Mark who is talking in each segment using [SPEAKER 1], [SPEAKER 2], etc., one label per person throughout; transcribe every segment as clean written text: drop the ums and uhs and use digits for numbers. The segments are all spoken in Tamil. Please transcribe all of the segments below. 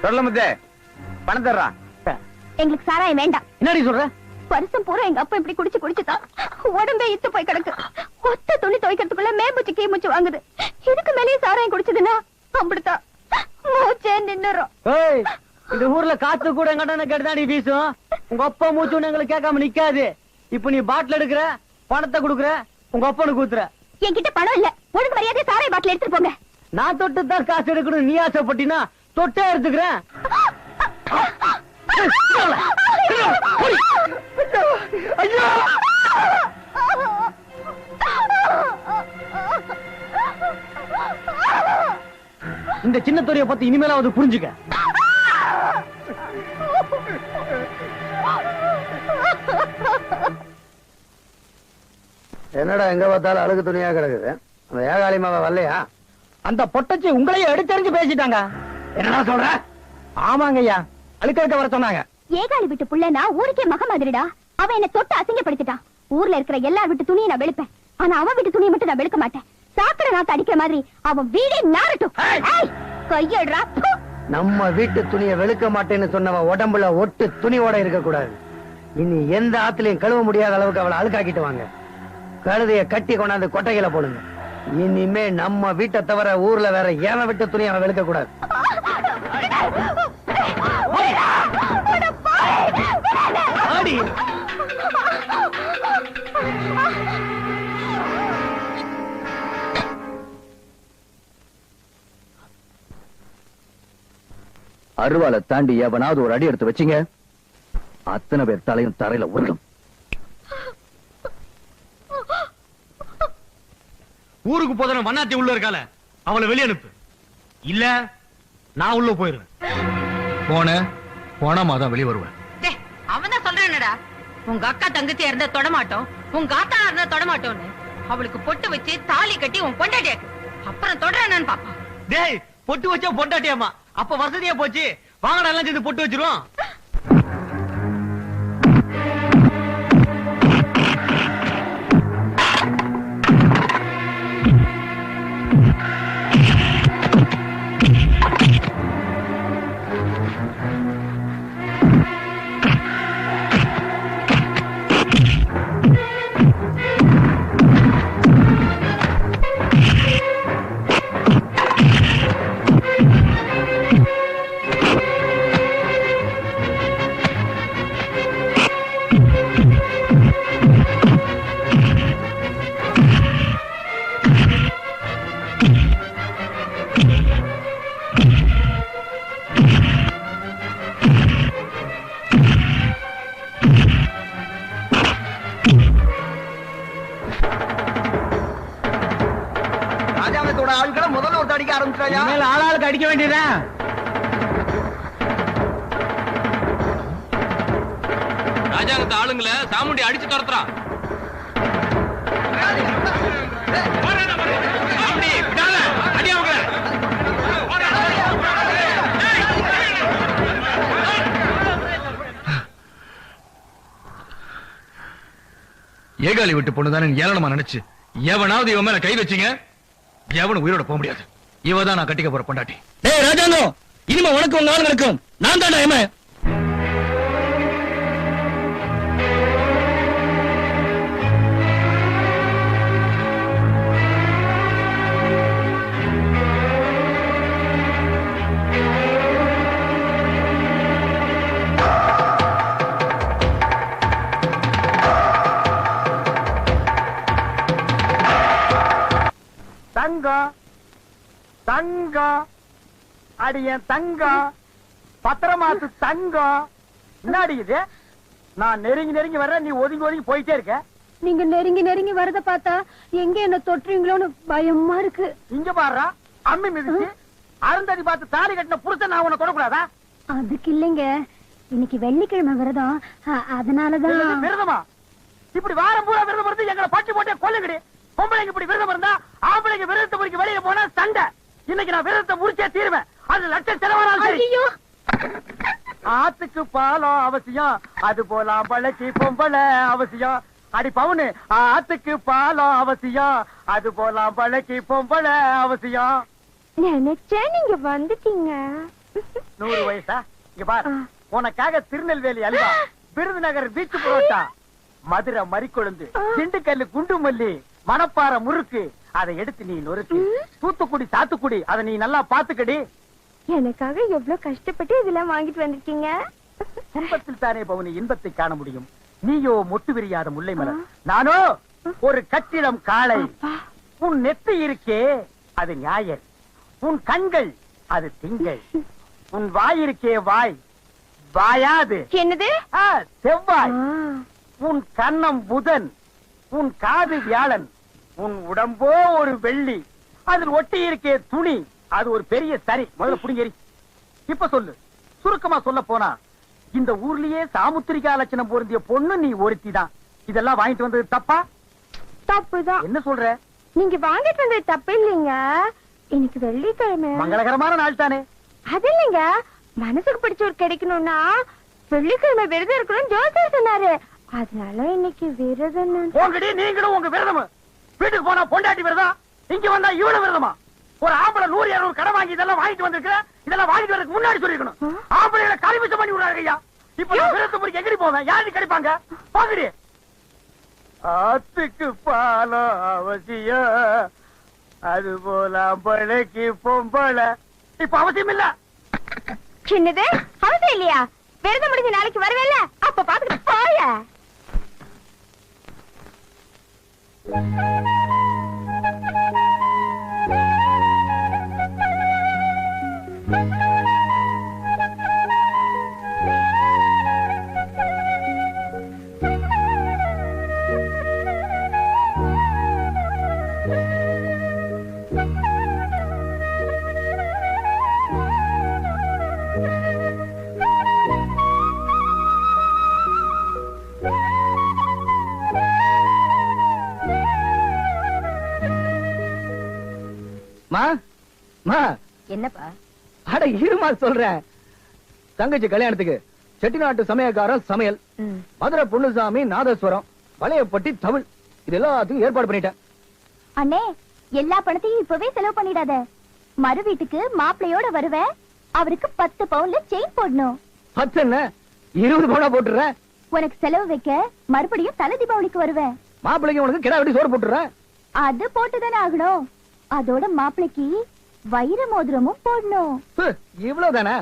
[SPEAKER 1] சொல்ல முத்தே பணம் தர்றா.
[SPEAKER 2] எங்களுக்கு சாராயம் வேண்டாம்.
[SPEAKER 1] என்னடி சொல்ற?
[SPEAKER 2] வருஷம் பூரா எங்க அப்பா இப்படி குடிச்சுதான் உடம்பே இத்து போய் கிடக்கு. ஒத்த துணி துவைக்கிறதுக்குள்ள மேம்பூச்சு கீமுச்சு வாங்குது. இதுக்கு மேலேயே சாராயம் குடிச்சதுன்னா அப்படித்தான் மூச்சே நின்னுரும்.
[SPEAKER 3] இந்த ஊர்ல காத்து கூட எங்கடா கேட்டுதான் வீசும். உங்க அப்பா மூச்சு எங்களுக்கு கேட்காம நிக்காது. இப்ப நீ பாட்டில் எடுக்கிற, பணத்தை குடுக்குற, உங்க அப்பனுக்கு ஊத்துற.
[SPEAKER 2] என்கிட்ட பணம் இல்ல. ஒழுங்கு மரியாதை சாராய பாட்டில் எடுத்துட்டு போங்க.
[SPEAKER 3] நான் தொட்டு தான் காசு எடுக்கணும் நீ ஆசைப்பட்டினா தொட்டே எடுத்துக்கிறேன். இந்த சின்ன துறையை பத்தி இனிமேலாவது புரிஞ்சுக்க.
[SPEAKER 4] என்னடா எங்க பார்த்தாலும் அழுகு துணியா கிடக்குது. அந்த ஏகாலிமாவ வரலையா?
[SPEAKER 3] அந்த பொட்டச்சி உங்களையும் எடுத்தறிஞ்சு பேசிட்டாங்க.
[SPEAKER 4] என்னடா சொல்ற?
[SPEAKER 3] ஆமாங்க ஐயா, அழுக்க வர சொன்னாங்க.
[SPEAKER 2] ஏகாலி விட்டு புள்ளனா ஊருக்கே மக மாதிரிடா. அவன் என்ன தொட்டு அசிங்கப்படுத்திட்டான். ஊர்ல இருக்கிற எல்லார் விட்டு துணியை நான் வெளுப்பேன். ஆனா அவன் விட்டு துணியை மட்டும் நான் வெளுக்க மாட்டேன். சாக்கடை நாத்து அடிக்கிற மாதிரி அவன் வீடே நாரட்டும். கையடுறா.
[SPEAKER 4] நம்ம வீட்டு துணியை வெளுக்க மாட்டேன்னு சொன்னவன் உடம்புல ஒட்டு துணியோட இருக்க கூடாது. இனி எந்த ஆத்துலயும் கழுவ முடியாத அளவுக்கு அவளை அழுக்காக்கிட்டு வாங்க. கழுதைய கட்டி கொண்டாந்து கொட்டைகளை போடுங்க. இனிமே நம்ம வீட்டை தவிர ஊர்ல வேற ஏன் விட்டு துணி அவன் வெளுக்க கூடாது.
[SPEAKER 1] அருவாலை தாண்டி எவனாவது ஒரு அடி எடுத்து வச்சிங்க, அத்தனை பேர் தலையும் தரையில உருளும்.
[SPEAKER 3] ஊருக்கு போதன வண்ணாத்தி உள்ள இருக்கால, அவளை வெளிய அனுப்பு. இல்ல நான் உள்ள போயிருவேன். போனா தான் வெளியே வருவேன்.
[SPEAKER 5] அவன் தான் சொல்றேன்டா, உங்க அக்கா தங்கச்சி இருந்தா தொடமாட்டோம், உங்க ஆத்தா இருந்தா தொடமாட்டோம்னு. அவளுக்கு பொட்டு வச்சு தாலி கட்டி உன் பொண்டாட்டியாக்கு அப்புறம் தொடறானு பாப்பா.
[SPEAKER 3] டேய், பொட்டு வச்சா பொண்டாட்டியாமா? அப்ப வசதியா போச்சு. வாங்கடா எல்லாம் சேர்ந்து பொட்டு வச்சிருவோம்.
[SPEAKER 4] ஆட்களை முதல்ல ஒரு அடிக்க ஆரம்பிச்சாயா?
[SPEAKER 3] ஆளாளுக்கு அடிக்க வேண்டியதான்.
[SPEAKER 6] ராஜாங்கத்து ஆளுங்களை சாமுண்டி அடிச்சு துரத்துறான். ஏகாலி விட்டு பொண்ணுதானே ஏளனமா நினைச்சு எவனாவது இவன் மேல கை வச்சீங்க, எவனும் உயிரோட போக முடியாது. இவதான் நான் கட்டிக்க போற பொண்டாட்டி.
[SPEAKER 3] டேய் ராஜாங்கம், இனிமே உனக்கு உங்க ஆளுங்களுக்கும் நான் தான்டா ஏமா.
[SPEAKER 4] தங்கம் தங்கம் அடியன் தங்கம் பத்திரமாத்து தங்கம். என்ன அடிக்குது? நான் நெருங்கி நெருங்கி வர்றேன், நீ ஒதுங்கி ஒதுங்கி போயிட்டே இருக்க.
[SPEAKER 2] நீங்க நெருங்கி நெருங்கி வரத பார்த்தா எங்க என்ன தொற்றுவீங்களோன்னு பயமா இருக்கு.
[SPEAKER 4] இங்க பாடுறா, அம்மி மிதிச்சு அருந்ததி பார்த்து தாலி கட்டின புருஷன் நான் உன்னை தொடக்கூடாதா?
[SPEAKER 2] அதுக்கு இல்லைங்க, இன்னைக்கு வெள்ளிக்கிழமை விரதம், அதனாலதான்.
[SPEAKER 4] விரதமா? இப்படி வாரம் பூரா விரதம் இருந்து எங்களை பட்டி போட்டே கொல்லுங்கடி. பொம்பளைங்க இப்படி விரதம் இருந்தா ஆம்பளைங்க விரதத்தை முறிக்க வெளியே போனா சண்டை. இன்னைக்கு நான் விரதத்தை முறிச்சே தீருவேன். அது லட்சம் செலவானாலும் சரி. ஆத்துக்கு பாலம் அவசியம், அது போல பழக்கி பொம்பளை அவசியம். அடி பவுனு, ஆத்துக்கு பாலம் அவசியம், அது போல பழக்கி பொம்பளை அவசியம்.
[SPEAKER 2] நினைச்சேன் நீங்க வந்துட்டீங்க.
[SPEAKER 3] 100 வயசா? இங்க பாரு, உனக்காக திருநெல்வேலி அல்வா, விருதுநகர் பீச் புரோட்டா, மதுரை மறிக்கொழுந்து, திண்டுக்கல்லு குண்டு மல்லி, மணப்பாறை முறுக்கு, அதை எடுத்து நீ நொறுக்கு. தூத்துக்குடி சாத்துக்குடி, அதை நீ நல்லா பாத்துக்கடி.
[SPEAKER 2] எனக்காக எவ்வளவு கஷ்டப்பட்டு இதெல்லாம் வாங்கிட்டு வந்திருக்கீங்க.
[SPEAKER 3] துன்பத்தில் தானே பவுனி இன்பத்தை காண முடியும். நீயோ மொட்டு விரியாத முல்லை மலர், நானோ ஒரு கட்டிடம் காளை. உன் நெத்தி இருக்கே அது ஞாயிறு, உன் கண்கள் அது திங்கள், உன் வாய் இருக்கே வாய் வாயாது
[SPEAKER 2] என்னது?
[SPEAKER 3] செவ்வாய், உன் கன்னம் புதன், உன் காது வியாழன், உன் உடம்போ ஒரு வெள்ளி, அதில் ஒட்டி இருக்கே துணி அது ஒரு பெரிய சரி. முதல்ல புடிங்கேறி. இப்ப சொல்லு, சுருக்கமா சொல்ல போனா இந்த ஊர்லயே சாமுத்திரிகா லட்சணம் பொருந்திய பொண்ணு நீ ஒருத்தி தான். இதெல்லாம் வாங்கிட்டு வந்தது தப்பா?
[SPEAKER 2] தப்புதான்.
[SPEAKER 3] என்ன சொல்ற?
[SPEAKER 2] நீங்க வாங்கிட்டு வந்தது தப்பு இல்லைங்க. இன்னைக்கு வெள்ளிக்கிழமை,
[SPEAKER 3] மங்களகரமான நாள் தானே.
[SPEAKER 2] அது இல்லைங்க, மனசுக்கு பிடிச்சவர் கிடைக்கணும்னா வெள்ளிக்கிழமை விரதம் இருக்கணும் ஜோசியர் சொன்னாரு. அதனால இன்னைக்கு விரதம்.
[SPEAKER 3] உங்கடி நீங்களும் உங்க விரதம். வீட்டுக்கு போனா பொண்டாட்டி விரதம், இங்க வந்தா இவ்வளவு விரதமா? ஒரு ஆம்பளை 100-200 கடை வாங்கி இதெல்லாம் வாங்கிட்டு வந்திருக்க. இதெல்லாம் வாங்கிட்டு வரதுக்கு முன்னாடி சொல்லிருக்கணும். ஆம்பளைகளை கல்விச்சம் பண்ணி விடுறாங்க ஐயா. இப்ப நான் விரதம் போய் எங்கடி போவேன்? யாரு கிடைப்பாங்க? போங்கடி. ஆத்துக்கு பாலம் அவசியம், அது போல அம்பளைக்கு பொம்பளை இப்ப அவசியம் இல்ல.
[SPEAKER 2] சின்னது அவசியம் இல்லையா? விரதம் முடிஞ்ச நாளைக்கு வருவேல, அப்ப பாத்துக்கிட்டு போய.
[SPEAKER 1] என்னப்பா? அட இருமா சொல்றேன். தங்கச்சி கல்யாணத்துக்கு செட்டிநாட்டு சமயக்காரன் சமையல், மதுரை பொன்னுசாமி நாதஸ்வரம், வளையப்பட்டி தமிழ், இது எல்லாத்துக்கும் ஏற்பாடு பண்ணிட்டேன்.
[SPEAKER 2] அண்ணே, எல்லா பணத்தையும் இப்பவே செலவு பண்ணிடாத. மறு வீட்டுக்கு மாப்பிள்ளையோட வருவேன். அவருக்கு 10 பவுன்ல செயின் போடணும்.
[SPEAKER 1] 10 என்ன 20 பவுனா போட்டுறேன்.
[SPEAKER 2] உனக்கு செலவு வைக்க மறுபடியும் தலை தீபாவளிக்கு வருவேன்.
[SPEAKER 1] மாப்பிள்ளைக்கு உனக்கு கிடா வெட்டி சோறு போட்டுறேன்.
[SPEAKER 2] அது போட்டுதானே ஆகணும். அதோட மாப்பிள்ளைக்கு வைர மோதிரமும் போடணும்.
[SPEAKER 1] இவ்வளவுதானே?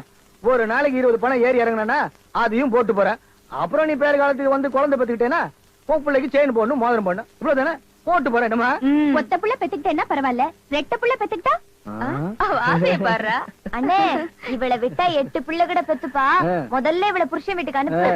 [SPEAKER 1] ஒரு நாளைக்கு 20 பணம் ஏறி இறங்கினா அதையும் போட்டு போறேன். அப்புறம் நீ பேர் காலத்துக்கு வந்து குழந்தை பெத்துக்கிட்டேன்னா உன் பிள்ளைக்கு செயின் போடணும், மோதிரம் போடணும். இவ்வளவுதானே? போட்டு போறேன். என்னமா
[SPEAKER 2] ஒத்த புள்ள பெத்துக்கிட்டேன்னா பரவாயில்ல, 2 புள்ள பெத்துக்கிட்டா பாரு. அண்ணே, இவளை விட்டா 8 புள்ள கூட பெத்துப்பா. முதல்ல இவளை புருஷன் வீட்டுக்கு அனுப்பு.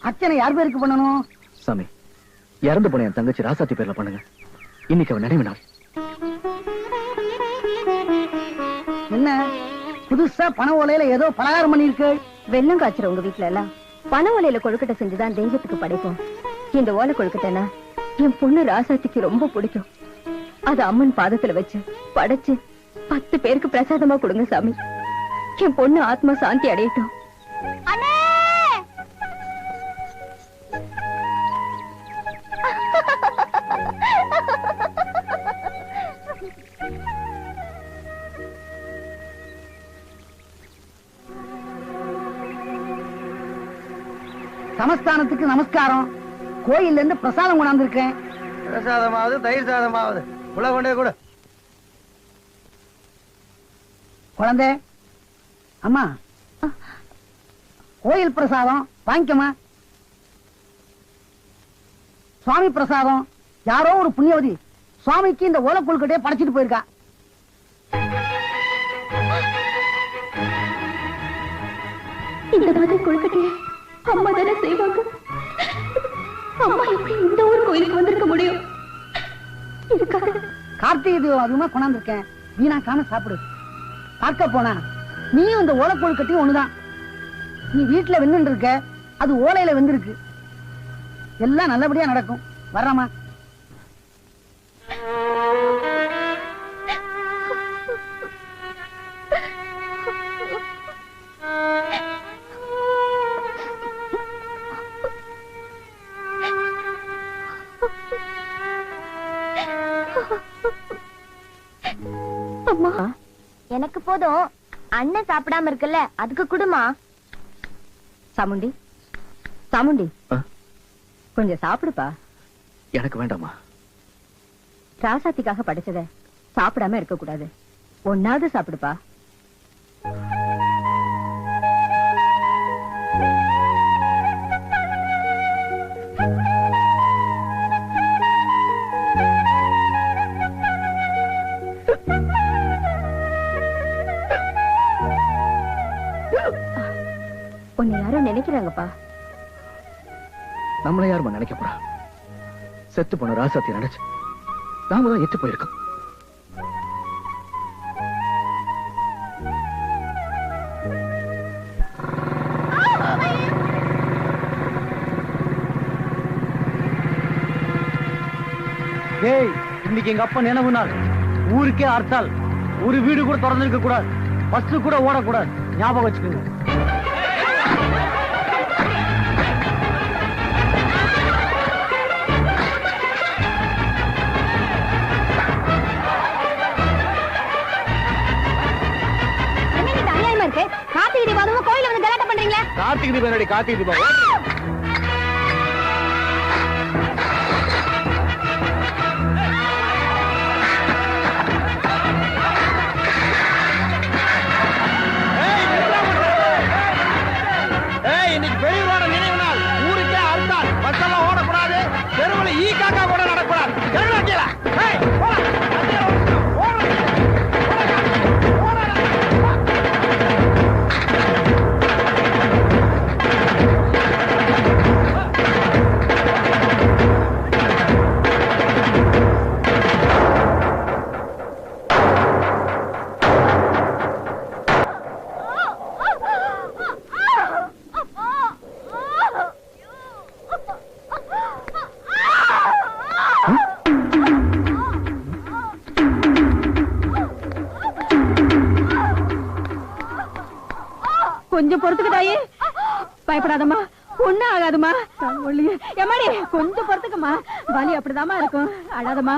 [SPEAKER 4] அர்ச்சனை யார் பேருக்கு பண்ணணும்?
[SPEAKER 1] சாமி, இறந்து போன என் தங்கச்சி ராசாத்தி பேர்ல பண்ணுங்க. இன்னைக்கு அவன் நினைவு நாள்.
[SPEAKER 4] என்ன புதுசா பண ஓலையில ஏதோ பலகாரம் பண்ணிருக்கு?
[SPEAKER 2] வெள்ளம் காய்ச்சற உங்க வீட்டுல எல்லாம் பண ஓலையில கொழுக்கட்டை செஞ்சுதான் தெய்வத்துக்கு படைப்போம். இந்த ஓலை கொழுக்கட்டைனா என் பொண்ணு ராசாத்திக்கு ரொம்ப பிடிக்கும். அது அம்மன் பாதத்துல வச்சு படைச்சு 10 பேருக்கு பிரசாதமா கொடுங்க சாமி. என் பொண்ணு ஆத்மா சாந்தி அடையட்டும்.
[SPEAKER 4] சமஸ்தானத்துக்கு நமஸ்காரம். கோயில்ல இருந்து பிரசாதம் கொண்டாந்து இருக்கேன். பிரசாதமாவது தயிர் சாதமாவது உள்ள கொண்டே கூட. குழந்தை, அம்மா கோயில் பிரசாதம் வாங்கிக்கமா. சுவாமி பிரசாதம் யாரோ ஒரு புண்ணியவதி சுவாமிக்கு இந்த ஓலை கொழுக்கட்டையை படைச்சிட்டு போயிருக்கா.
[SPEAKER 2] இந்த மாதிரி கொழுக்கட்டையை அம்மா தானே செய்வாங்க. அம்மா எப்படி இந்த ஊர் கோயிலுக்கு வந்திருக்க முடியும்? இதுக்காக
[SPEAKER 4] கார்த்திகை தீபம் அதிகமா கொண்டாந்துருக்கேன். வீணாக்காம சாப்பிடு. பார்க்க போனா நீயும் இந்த ஓலை கொழுக்கட்டையும் ஒண்ணுதான். நீ வீட்டுல வெந்து இருக்க, அது ஓலையில வெந்திருக்கு. எல்லாம் நல்லபடியா நடக்கும். வர்றமா.
[SPEAKER 2] எனக்கு போதும். அண்ணன் சாப்பிடாம இருக்குல்ல, அதுக்கு குடுமா.
[SPEAKER 7] சாமுண்டி, சாமுண்டி, கொஞ்சம் சாப்பிடுப்பா.
[SPEAKER 1] எனக்கு வேண்டாமா.
[SPEAKER 7] ராசாத்திக்காக படிச்சத சாப்பிடாம இருக்க கூடாது. ஒன்னாவது சாப்பிடுப்பா. உன்னை யாரும் நினைக்கிறாங்கப்பா.
[SPEAKER 1] நம்மள யாருமா நினைக்க போறா? செத்து போன ராசாத்தி நினைச்சு நாம தான் எத்து போயிருக்கோம்.
[SPEAKER 4] ஏய், இன்னைக்கு எங்க அப்பா நினைவு நாள். ஊருக்கே ஹர்த்தால். ஒரு வீடு கூட திறந்திருக்க கூடாது. பஸ் கூட ஓடக்கூடாது. ஞாபகம் வச்சுக்கோங்க.
[SPEAKER 2] கார்த்திகை தீபாவளி கோயில வந்து கலாட்டம் பண்றீங்களா?
[SPEAKER 1] கார்த்திகை தீபம், கார்த்திகை தீபம்.
[SPEAKER 3] இன்னைக்கு பெரியவரோட நினைவு நாள். ஊருக்கே அர்த்தால். பஸ் எல்லாம் ஓடக்கூடாது. தெருவில் ஈ காக்கா கூட நடக்கூடாது.
[SPEAKER 7] கொஞ்சம் பொறுத்துக்கு தாயே. பயப்படாதம்மா, ஒண்ணு ஆகாதுமா. எம்மாடி கொஞ்சம் பொறுத்துக்குமா. வலி அப்படிதாம்மா இருக்கும். அழாதம்மா.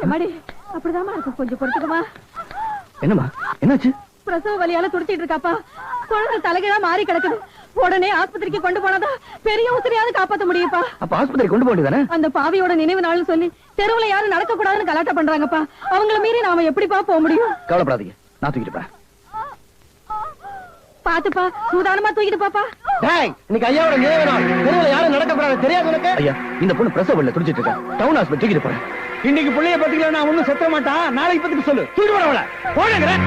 [SPEAKER 7] எம்மாடி அப்படிதாம்மா இருக்கும். கொஞ்சம் பொறுத்துக்குமா.
[SPEAKER 1] என்னம்மா, என்னாச்சு?
[SPEAKER 7] பிரசவ வலியால துடிச்சிட்டு இருக்காப்பா. குழந்தை தலைகீழா மாறி கிடக்குது. உடனே ஆஸ்பத்திரிக்கு கொண்டு போனதா பெரிய உசிரியாவது காப்பாத்த முடியுப்பா.
[SPEAKER 1] அப்ப ஆஸ்பத்திரி கொண்டு போண்டிதானே?
[SPEAKER 7] அந்த பாவியோட நினைவு நாள்னு சொல்லி தெருவுல யாரும் நடக்க கூடாதுன்னு கலாட்டா பண்றாங்கப்பா. அவங்கள மீறி நாம எப்படிப்பா போக முடியும்?
[SPEAKER 1] கவலைப்படாதீங்க, நான் தூக்கிட்டு போறேன்.
[SPEAKER 7] பாத்துப்பா, சூதானமா தூக்கிட்டு பாப்பா.
[SPEAKER 4] இன்னைக்கு ஐயாவோட நினைவு நாள். தெருவுல யாரும் நடக்கக்கூடாது. தெரியாது உனக்கு?
[SPEAKER 1] ஐயா, இந்த பொண்ணு பிரசவ வலியில துடிச்சிட்டு இருக்கா. டவுன் ஹாஸ்பிட்டல் தூக்கிட்டு போறேன்.
[SPEAKER 3] இன்னைக்கு பிள்ளைய பத்திக்கல நான் ஒண்ணும் செத்த மாட்டான். நாளைக்கு பத்திக்கு சொல்லு. தூக்கிட்டு வரவள போடுங்கறேன்.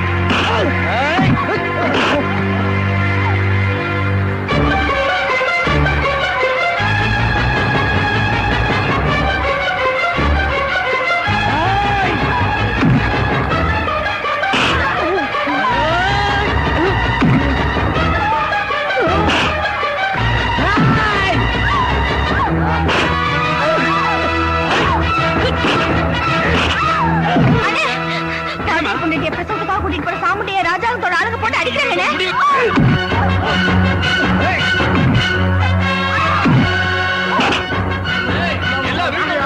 [SPEAKER 2] பிரசவத்துக்காக கூட்டிட்டு போற சாமுண்டிய ராஜாவோட ஆளுங்க போட்டு அடிக்கிறாங்க.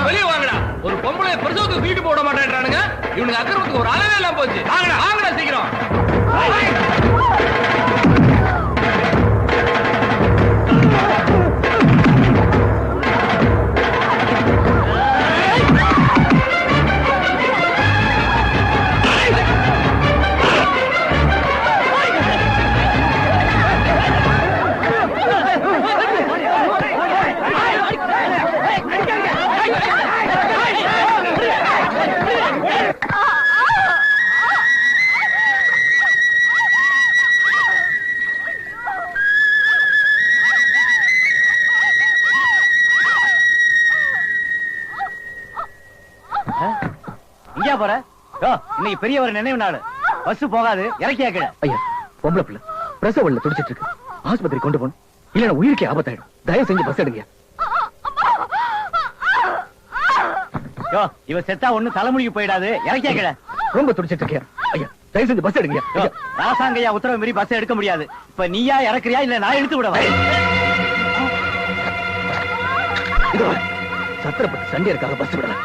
[SPEAKER 6] வெளியே வாங்கடா. ஒரு பொம்பளை பிரசவத்துக்கு வீட்டு போட மாட்டேன்றானுங்க. இவனுக்கு அக்கறத்துக்கு ஒரு அளவே எல்லாம் போச்சு. வாங்கடா, வாங்கடா சீக்கிரம்.
[SPEAKER 4] இன்னைக்கு பெரியவர் நினைவு நாள். பஸ் போகாது. இறக்கியா கீழ.
[SPEAKER 1] ஐயா, பொம்பளை பிள்ளை பிரசவ வலியில துடிச்சிட்டு இருக்கு. ஆஸ்பத்திரி கொண்டு போகணும். இல்லன்னா உயிருக்கே ஆபத்தாயிடும். தயவு செஞ்சு பஸ் எடுங்க.
[SPEAKER 4] இவ செத்தா ஒண்ணு தலைமுடிக்கு போயிடாது. இறக்கியா கீழ.
[SPEAKER 1] ரொம்ப துடிச்சிட்டு இருக்கியா? ஐயா, தயவு செஞ்சு பஸ் எடுங்க.
[SPEAKER 4] ராசாங்கையா உத்தரவு மீறி பஸ் எடுக்க முடியாது. இப்ப நீயா இறக்குறியா இல்ல நான் எடுத்து விடவா?
[SPEAKER 1] சத்திரப்பட்டு சண்டையருக்காக பஸ் விடல.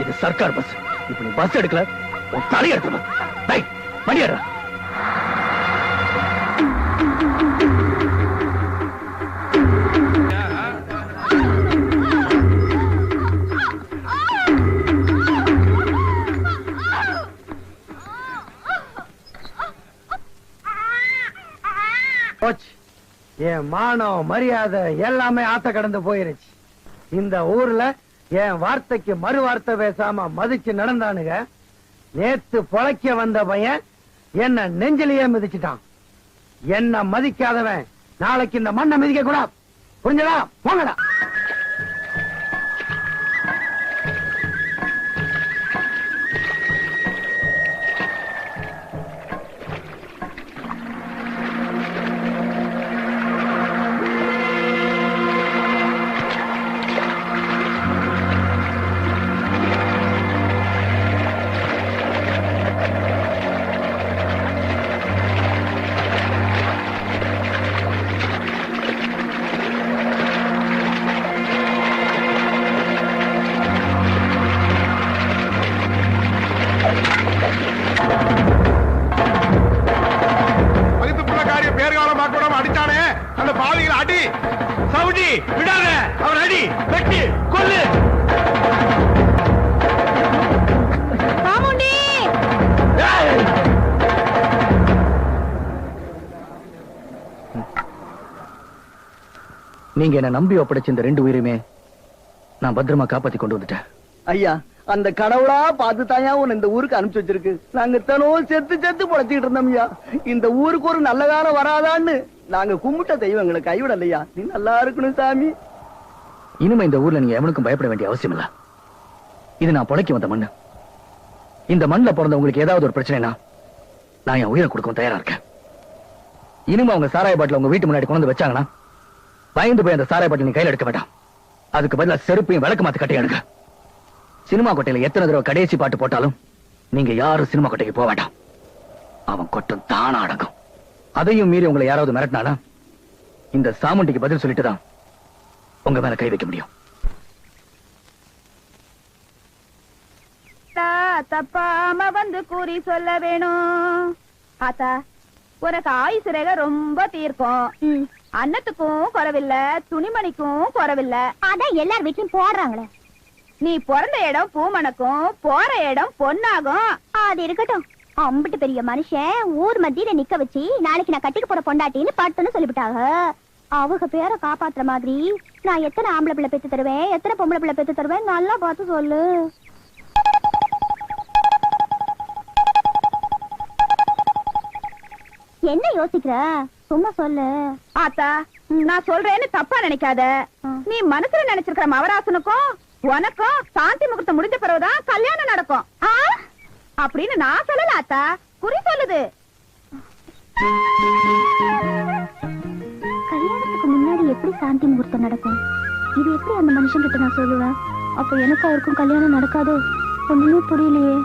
[SPEAKER 1] இது சர்க்கார் பஸ். இப்ப நீ பஸ் எடுக்கல, உன் தலையை எடுத்துருவா. மணியாடுறா.
[SPEAKER 4] என் மானம் மரியாதை எல்லாமே ஆத்த கடந்து போயிருச்சு. இந்த ஊர்ல என் வார்த்தைக்கு மறு வார்த்தை பேசாம மதிச்சு நடந்தானுங்க. நேத்து பொழைக்க வந்த பையன் என்ன நெஞ்சிலேயே மிதிச்சுட்டான். என்ன மதிக்காதவன் நாளைக்கு இந்த மண்ணை மிதிக்க கூடாது. புரிஞ்சடா? போங்கடா.
[SPEAKER 8] அடிச்சானே அந்த பாவிகளை அடி. சவுடி விடாத, அவன் அடி, வெட்டி கொல்லு.
[SPEAKER 7] மாமுண்டி
[SPEAKER 1] நீங்க என்ன நம்பி ஒப்படைச்ச இந்த 2 உயிருமே நான் பத்திரமா காப்பாத்தி கொண்டு வந்துட்டேன்.
[SPEAKER 9] ஐயா, அந்த கடவுளா பார்த்து தாயா உன்னை இந்த ஊருக்கு அனுப்பிச்சு வச்சிருக்கு. நாங்க தினம் செத்து செத்து பொழைச்சிட்டு இருந்தோம் ஐயா. இந்த ஊருக்கு ஒரு நல்ல காலம் வராதான்னு நாங்க கும்பிட்ட தெய்வங்களை கைவிடலையா. நீ நல்லா இருக்கணும் சாமி.
[SPEAKER 1] இனிமே இந்த ஊர்ல நீங்க எவனுக்கும் பயப்பட வேண்டிய அவசியம் இல்ல. இது நான் பொழைக்க வந்த மண்ணு. இந்த மண்ணில் பிறந்தவங்களுக்கு ஏதாவது ஒரு பிரச்சனைனா நான் என் உயிரை கொடுக்கவும் தயாரா இருக்கேன். இனிமே அவங்க சாராய பாட்டில் உங்க வீட்டு முன்னாடி கொண்டு வச்சாங்கன்னா பயந்து போய் அந்த சாராய பாட்டில் நீ கையில் எடுக்க வேண்டாம். அதுக்கு பதிலா செருப்பையும் விளக்கு மாத்து கட்டி எடுங்க. சினிமா கொட்டையில எத்தனை தடவை கடைசி பாட்டு போட்டாலும் நீங்க யாரும் சினிமா கொட்டைக்கு போக வேண்டாம். அவன் கொட்டம் தானா அடங்கும். அதையும் மீறி உங்களை யாராவது மிரட்டினானா இந்த சாமுண்டிக்கு பதில் சொல்லிட்டு தான் உங்க மேல கை வைக்க முடியும்.
[SPEAKER 2] தப்பாம வந்து கூறி சொல்ல வேணும். ஆத்தா, உனக்கு ஆயுசு ரேகை ரொம்ப தீர்க்கும். அன்னத்துக்கும் குறவில்ல, துணிமணிக்கும் குறவில்ல. அதான் எல்லார் வீட்லயும் போடுறாங்களே. நீ பிறந்த இடம் பூமணக்கும், போற இடம் பொன்னாகும். அது இருக்கட்டும். அம்பிட்டு பெரிய மனுஷன் ஊர் மத்தியில நிக்க வச்சு நாளைக்கு நான் கட்டிக்க போற பொண்டாட்டின்னு பட்டுன்னு சொல்லிவிட்டாங்க. அவங்க பேரை காப்பாத்துற மாதிரி நான் எத்தனை ஆம்பளை பிள்ளை பெத்து தருவேன், எத்தனை பொம்பளை பிள்ளை பெத்து தருவேன் நல்லா பார்த்து சொல்லு. என்ன யோசிக்கிற? சும்மா சொல்லு. ஆத்தா, நான் சொல்றேன்னு தப்பா நினைக்காத. நீ மனசுல நினைச்சிருக்கிற மவராசனுக்கும் உனக்கும் சாந்தி முகூர்த்தம் முடிஞ்ச பிறகுதான் கல்யாணம் நடக்கும் அப்படின்னு நான் சொல்லல ஆத்தா, குறி சொல்லுது. கல்யாணத்துக்கு முன்னாடி எப்படி சாந்தி முகூர்த்தம் நடக்கும்? இது எப்படி அந்த மனுஷன் கிட்ட நான் சொல்லுவேன்? அப்ப எனக்கு அவருக்கும் கல்யாணம் நடக்காதோ? ஒண்ணுமே புரியலையே.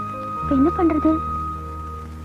[SPEAKER 2] இப்ப என்ன பண்றது?